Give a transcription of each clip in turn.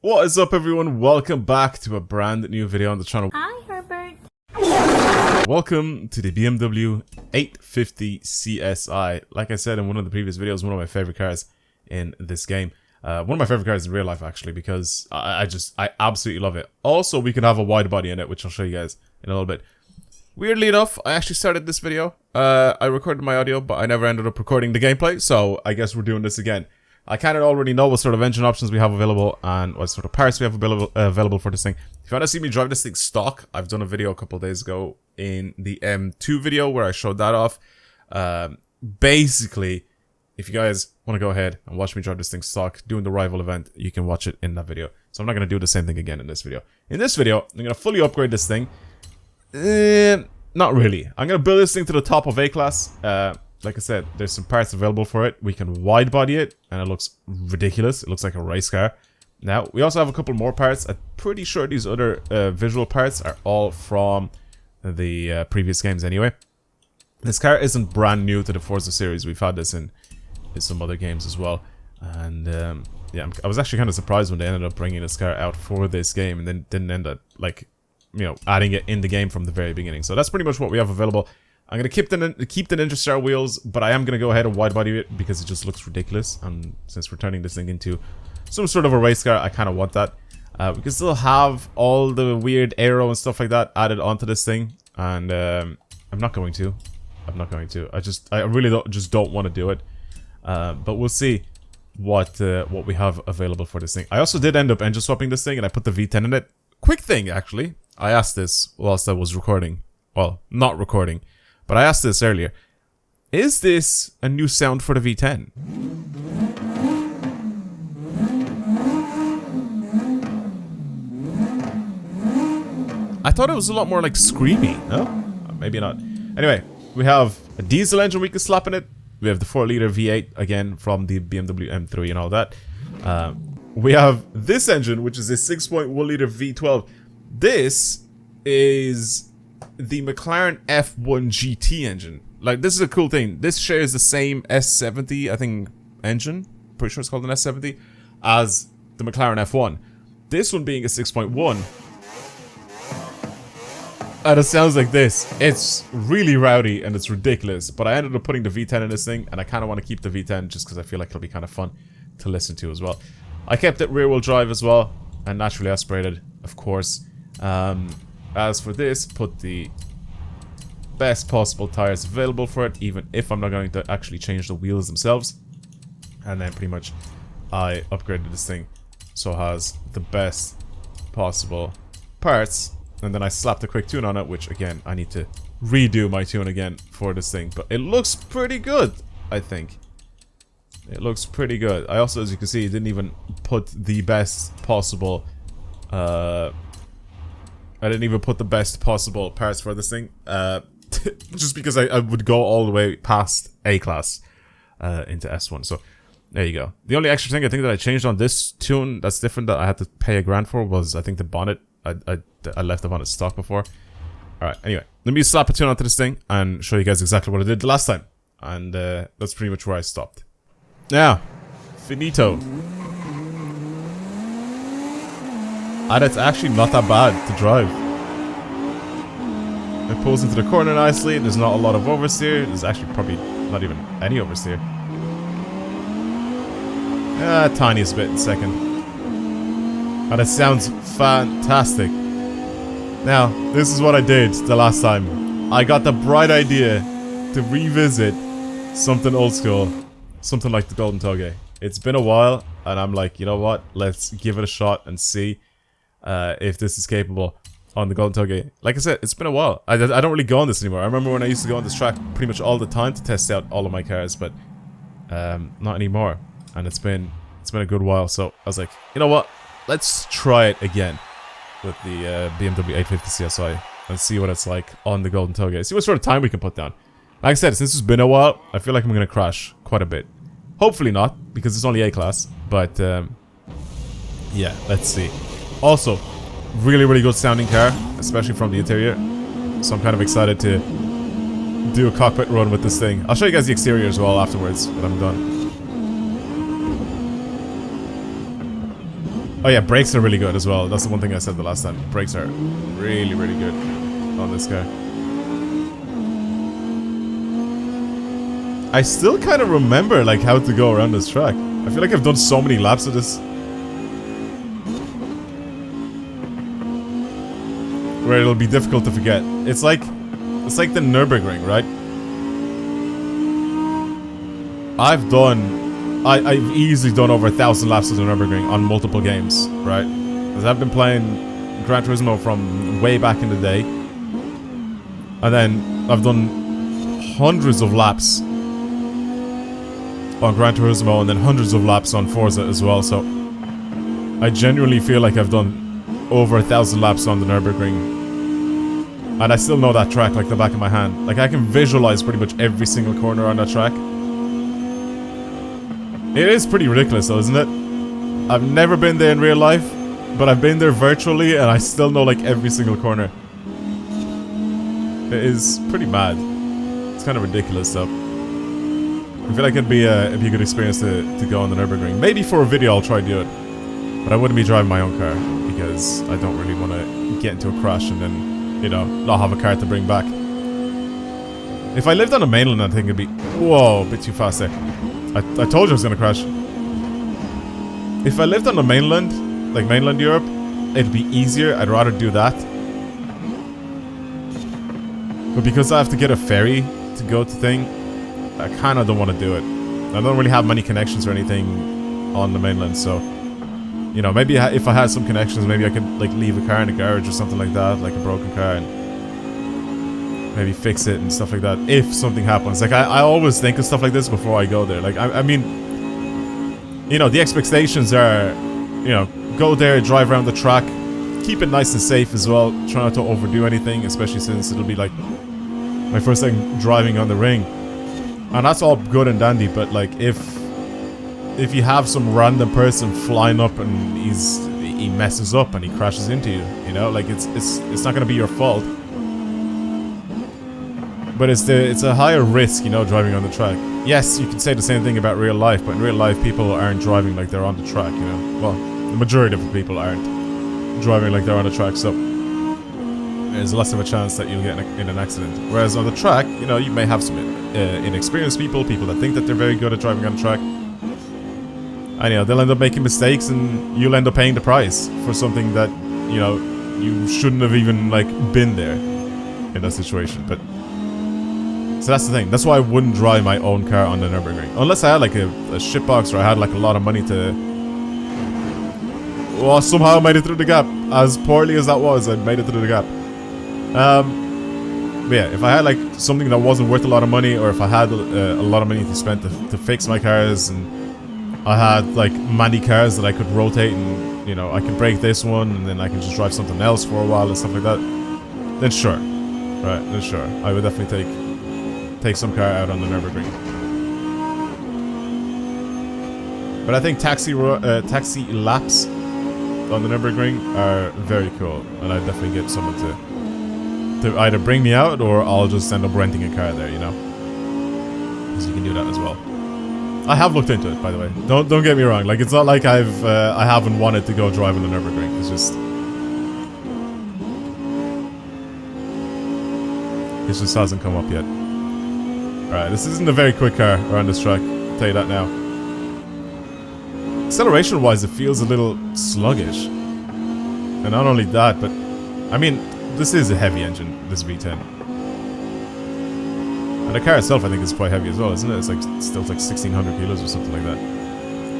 What is up, everyone? Welcome back to a brand new video on the channel. Hi, Herbert. Welcome to the BMW 850 CSI. Like I said in one of the previous videos, one of my favorite cars in this game. One of my favorite cars in real life, actually, because I absolutely love it. Also, we can have a wide body in it, which I'll show you guys in a little bit. Weirdly enough, I actually started this video. I recorded my audio, but I never ended up recording the gameplay, so I guess we're doing this again. I kind of already know what sort of engine options we have available and what sort of parts we have available for this thing. If you want to see me drive this thing stock, I've done a video a couple of days ago in the M2 video where I showed that off. Basically, if you guys want to go ahead and watch me drive this thing stock doing the rival event, you can watch it in that video. So I'm not going to do the same thing again in this video. In this video, I'm going to fully upgrade this thing. Not really. I'm going to build this thing to the top of A-Class. Like I said, there's some parts available for it. We can wide body it, and it looks ridiculous. It looks like a race car. Now, we also have a couple more parts. I'm pretty sure these other visual parts are all from the previous games anyway. This car isn't brand new to the Forza series. We've had this in some other games as well. And yeah, I was actually kind of surprised when they ended up bringing this car out for this game and then didn't end up, like, you know, adding it in the game from the very beginning. So that's pretty much what we have available. I'm going to keep the Ninja Star wheels, but I am going to go ahead and wide body it because it just looks ridiculous. And since we're turning this thing into some sort of a race car, I kind of want that. We can still have all the weird aero and stuff like that added onto this thing. And I'm not going to. I really don't want to do it. But we'll see what we have available for this thing. I also did end up engine swapping this thing, and I put the V10 in it. Quick thing, actually. I asked this whilst I was recording. Well, not recording. But I asked this earlier. Is this a new sound for the V10? I thought it was a lot more like screamy. No? Maybe not. Anyway, we have a diesel engine we can slap in it. We have the 4-liter V8, again, from the BMW M3 and all that. We have this engine, which is a 6.1-liter V12. This is the McLaren F1 GT engine. Like, this is a cool thing. This shares the same S70, I think, engine. Pretty sure it's called an S70, as the McLaren F1. This one being a 6.1. And it sounds like this. It's really rowdy and it's ridiculous. But I ended up putting the V10 in this thing, and I kind of want to keep the V10 just because I feel like it'll be kind of fun to listen to as well. I kept it rear-wheel drive as well, and naturally aspirated, of course. As for this, put the best possible tires available for it, even if I'm not going to actually change the wheels themselves. And then pretty much I upgraded this thing so it has the best possible parts. And then I slapped a quick tune on it, which again, I need to redo my tune again for this thing. But it looks pretty good, I think. It looks pretty good. I also, as you can see, didn't even put the best possible I didn't even put the best possible parts for this thing, just because I would go all the way past A-Class into S1. So there you go. The only extra thing I think that I changed on this tune that's different that I had to pay $1,000 for was, I think, the bonnet. I left the bonnet stock before. Alright, anyway, let me slap a tune onto this thing and show you guys exactly what I did the last time. And that's pretty much where I stopped. Now, finito. And it's actually not that bad to drive. It pulls into the corner nicely. There's not a lot of oversteer. There's actually probably not even any oversteer. Tiniest bit in second. And it sounds fantastic. Now, this is what I did the last time. I got the bright idea to revisit something old school. Something like the Golden Toge. It's been a while, and I'm like, you know what? Let's give it a shot and see if this is capable on the Golden Toge. Like I said, it's been a while. I don't really go on this anymore. I remember when I used to go on this track pretty much all the time to test out all of my cars, but not anymore. And it's been a good while. So I was like, you know what? Let's try it again with the BMW 850 CSI and see what it's like on the Golden Toge. See what sort of time we can put down. Like I said, since it's been a while, I feel like I'm gonna crash quite a bit. Hopefully not, because it's only A-Class. But yeah, let's see. Also, really good sounding car, especially from the interior. So I'm kind of excited to do a cockpit run with this thing. I'll show you guys the exterior as well afterwards when I'm done. Oh yeah, brakes are really good as well. That's the one thing I said the last time. Brakes are really, really good on this car. I still kind of remember like how to go around this track. I feel like I've done so many laps of this. Where it'll be difficult to forget. It's like the Nürburgring, right? I've easily done over 1,000 laps of the Nürburgring on multiple games, right? Because I've been playing Gran Turismo from way back in the day. And then I've done hundreds of laps on Gran Turismo and then hundreds of laps on Forza as well, so I genuinely feel like I've done over 1,000 laps on the Nürburgring. And I still know that track like the back of my hand. Like I can visualize pretty much every single corner on that track. It is pretty ridiculous though, isn't it? I've never been there in real life, but I've been there virtually and I still know like every single corner. It is pretty mad. It's kind of ridiculous though. I feel like it'd be a good experience to go on the Nürburgring. Maybe for a video I'll try to do it. But I wouldn't be driving my own car because I don't really want to get into a crash and then, you know, not have a car to bring back. If I lived on the mainland, I think it'd be... Whoa, a bit too fast there. I told you I was going to crash. If I lived on the mainland, like mainland Europe, it'd be easier. I'd rather do that. But because I have to get a ferry to go to thing, I kind of don't want to do it. I don't really have many connections or anything on the mainland, so... You know, maybe if I had some connections, maybe I could, like, leave a car in a garage or something like that, like a broken car, and maybe fix it and stuff like that, if something happens. Like, I always think of stuff like this before I go there. Like, I mean, you know, the expectations are, you know, go there, drive around the track, keep it nice and safe as well, try not to overdo anything, especially since it'll be, like, my first time driving on the ring. And that's all good and dandy, but, like, if you have some random person flying up and he messes up and he crashes into you, you know, like it's not gonna be your fault. But it's a higher risk, you know, driving on the track. Yes, you can say the same thing about real life, but in real life people aren't driving like they're on the track, you know. Well, the majority of the people aren't driving like they're on the track, so there's less of a chance that you'll get in an accident. Whereas on the track, you know, you may have some inexperienced people that think that they're very good at driving on the track. And, you know, they'll end up making mistakes and you'll end up paying the price for something that, you know, you shouldn't have even, like, been there in that situation. But, so that's the thing. That's why I wouldn't drive my own car on the Nürburgring. Unless I had, like, a shitbox or I had, like, a lot of money to... Well, somehow I made it through the gap. As poorly as that was, I made it through the gap. But yeah, if I had, like, something that wasn't worth a lot of money, or if I had a lot of money to spend to fix my cars, and I had, like, many cars that I could rotate and, you know, I could break this one and then I can just drive something else for a while and stuff like that, then sure. Right, then sure. I would definitely take some car out on the Nürburgring. But I think taxi laps on the Nürburgring are very cool, and I'd definitely get someone to either bring me out or I'll just end up renting a car there, you know? Because you can do that as well. I have looked into it, by the way. Don't get me wrong. Like, it's not like I haven't wanted to go drive on the Nürburgring. It's just hasn't come up yet. Alright, this isn't a very quick car around this track. I'll tell you that now. Acceleration-wise, it feels a little sluggish. And not only that, but I mean, this is a heavy engine, this V10. And the car itself, I think, is quite heavy as well, isn't it? It's like still like 1,600 kilos or something like that.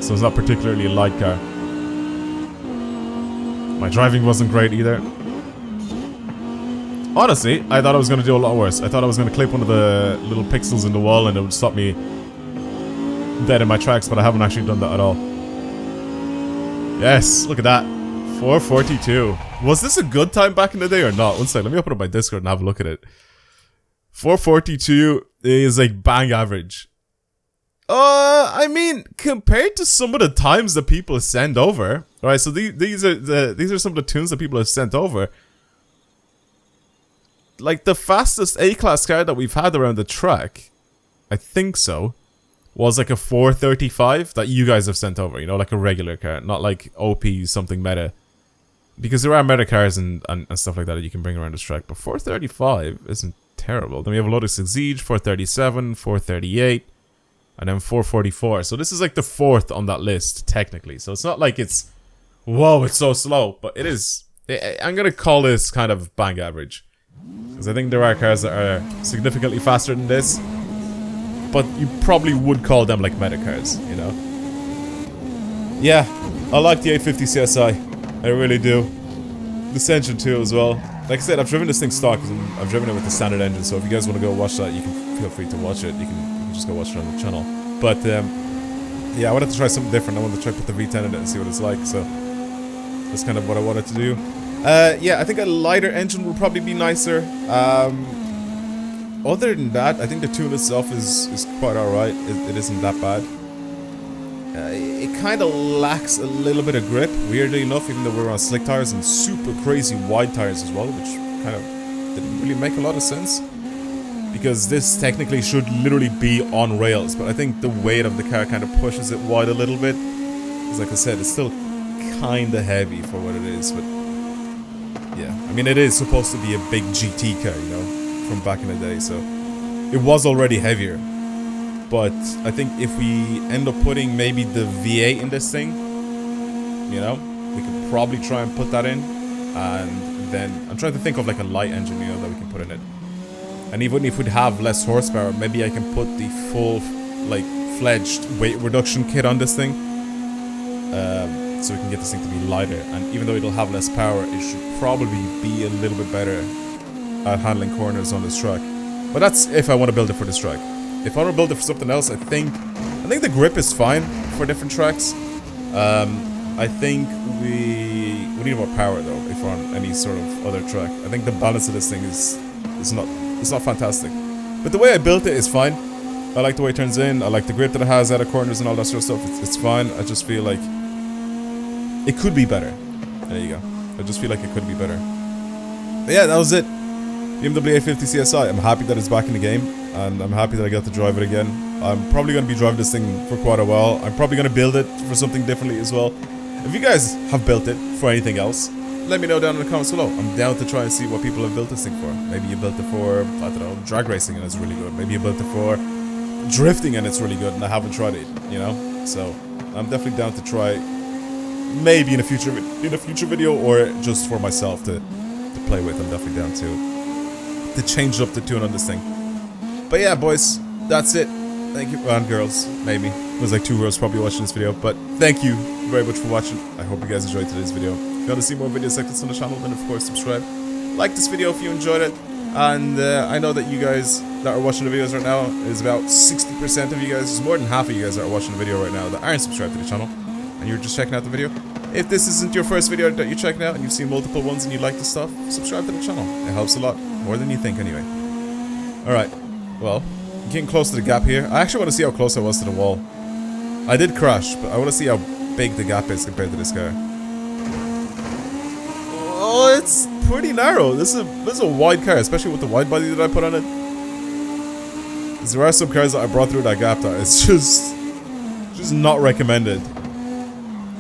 So it's not particularly a light car. My driving wasn't great either. Honestly, I thought I was going to do a lot worse. I thought I was going to clip one of the little pixels in the wall and it would stop me dead in my tracks, but I haven't actually done that at all. Yes, look at that. 442. Was this a good time back in the day or not? One second, let me open up my Discord and have a look at it. 442 is like bang average. I mean, compared to some of the times that people send over, alright, so these are some of the tunes that people have sent over. Like the fastest A-class car that we've had around the track, I think so, was like a 435 that you guys have sent over, you know, like a regular car, not like OP something meta. Because there are meta cars and stuff like that you can bring around this track, but 435 isn't terrible. Then we have a Lotus Exige, 437, 438, and then 444. So this is like the 4th on that list, technically. So it's not like it's, whoa, it's so slow, but it is. I'm going to call this kind of bang average. Because I think there are cars that are significantly faster than this, but you probably would call them like meta cars, you know? Yeah, I like the 850 CSI. I really do. This engine too as well. Like I said, I've driven this thing stock because I've driven it with the standard engine, so if you guys want to go watch that, you can feel free to watch it. You can just go watch it on the channel. But yeah, I wanted to try something different. I wanted to try put the V10 in it and see what it's like, so that's kind of what I wanted to do. Yeah, I think a lighter engine would probably be nicer. Other than that, I think the tune itself is quite alright. It isn't that bad. It kind of lacks a little bit of grip, weirdly enough, even though we're on slick tires and super crazy wide tires as well, which kind of didn't really make a lot of sense. Because this technically should literally be on rails, but I think the weight of the car kind of pushes it wide a little bit. Because like I said, it's still kind of heavy for what it is, but yeah. I mean, it is supposed to be a big GT car, you know, from back in the day, so it was already heavier. But I think if we end up putting maybe the V8 in this thing, you know, we could probably try and put that in. And then I'm trying to think of like a light engine, you know, that we can put in it. And even if we'd have less horsepower, maybe I can put the full, like, fledged weight reduction kit on this thing. So we can get this thing to be lighter. And even though it'll have less power, it should probably be a little bit better at handling corners on this track. But that's if I want to build it for this track. If I want to build it for something else, I think the grip is fine for different tracks. I think we need more power though if we're on any sort of other track. I think the balance of this thing is not fantastic. But the way I built it is fine. I like the way it turns in. I like the grip that it has out of corners and all that sort of stuff. It's fine. I just feel like it could be better. There you go. I just feel like it could be better. But yeah, that was it. BMW 850 CSI. I'm happy that it's back in the game, and I'm happy that I got to drive it again. I'm probably going to be driving this thing for quite a while. I'm probably going to build it for something differently as well. If you guys have built it for anything else, let me know down in the comments below. I'm down to try and see what people have built this thing for. Maybe you built it for, I don't know, drag racing and it's really good. Maybe you built it for drifting and it's really good and I haven't tried it, you know? So, I'm definitely down to try maybe in a future video or just for myself to play with. I'm definitely down to change up the tune on this thing. But yeah, boys, that's it. Thank you, and girls, maybe. It was like 2 girls probably watching this video, but thank you very much for watching. I hope you guys enjoyed today's video. If you want to see more videos like this on the channel, then of course subscribe. Like this video if you enjoyed it. And I know that you guys that are watching the videos right now, is about 60% of you guys, more than half of you guys that are watching the video right now that aren't subscribed to the channel, and you're just checking out the video. If this isn't your first video that you're checking out and you've seen multiple ones and you like the stuff, subscribe to the channel. It helps a lot, more than you think anyway. Alright, well, I'm getting close to the gap here. I actually want to see how close I was to the wall. I did crash, but I want to see how big the gap is compared to this car. Oh, it's pretty narrow. This is a wide car, especially with the wide body that I put on it. There are some cars that I brought through that gap that it's just not recommended.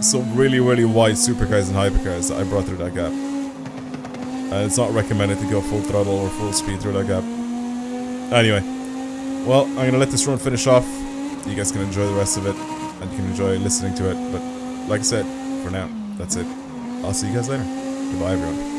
Some really, really wide supercars and hypercars that I brought through that gap. And it's not recommended to go full throttle or full speed through that gap. Anyway, well, I'm gonna let this run finish off. You guys can enjoy the rest of it, and you can enjoy listening to it. But like I said, for now, that's it. I'll see you guys later. Goodbye, everyone.